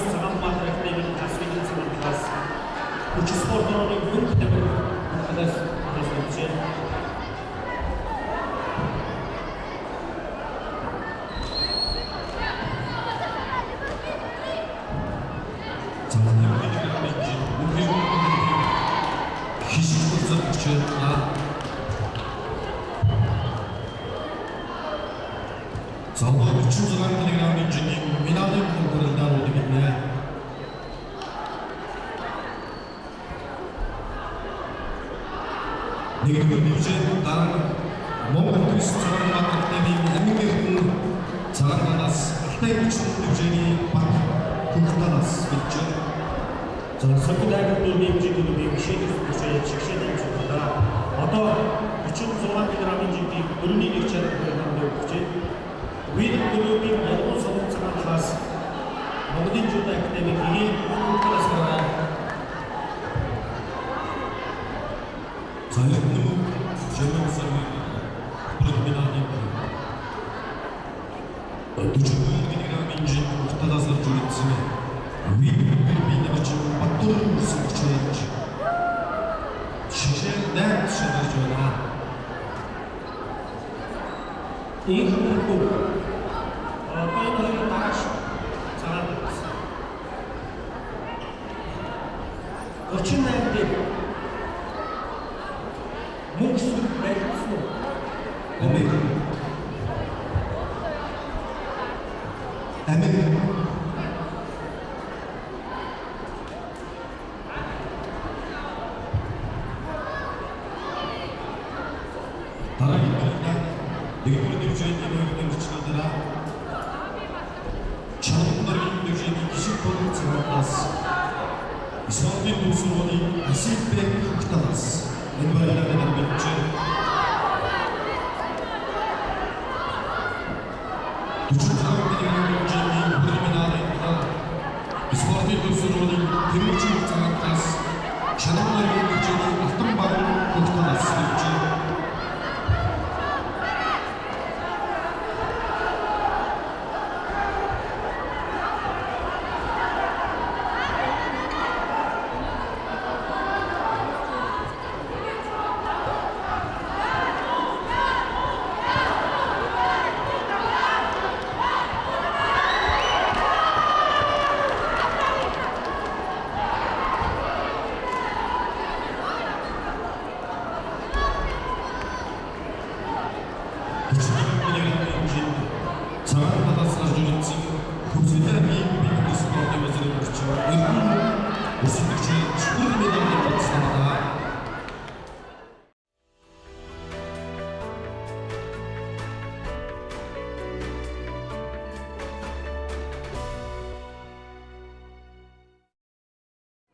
Sagan Matraf'ın tasvirini sanatlas. Uçu spordan onu bugün kitabı arkadaş yazmışı. Залда 300 килограмм жеңген Минадың конкурсынан өтіп кетті. Негізгі бюджет тағы Моңғол туристерінің мақсатымен әңгімелердің сағананас Қытай үшін бюджеті бар көктанас бюджет. Сыртыдағы бюджеті бюджеті шекшеден çıxıda. Ата 300 килограмм жеңген біріне лекчер бөлімінде бюджет. Видим бөлімін ялғын салып сағананас. Моңғол жұрда әкітемекеге көктанасыға. Заявленному Черному Сарве предминальный Дучевой генеральный инженер Мухтадазар Джурицами Видим Бельбиновичем Батуру Сукчевич Шешерден Шедержона Их руку Поэтому Тараш Саратовец Очень наверное Муксу Бельцу Эмир Тарагиттарында Дегбір дүржейді өрінің күчілдіра Чалымдардың дүржейді кішік болып цығатас Исмалдин Дұрсуғыны Асип бек құқтанас Энбайларының бірінші Дүржейді дүржейді бөлімінарында Исмалдин Дұрсуғыны Темірчілік цығатас Чалымдардың дүржейді ақтың бағын құқтанас Саратовда журналистик көпсөздер мен спорт өзінің күші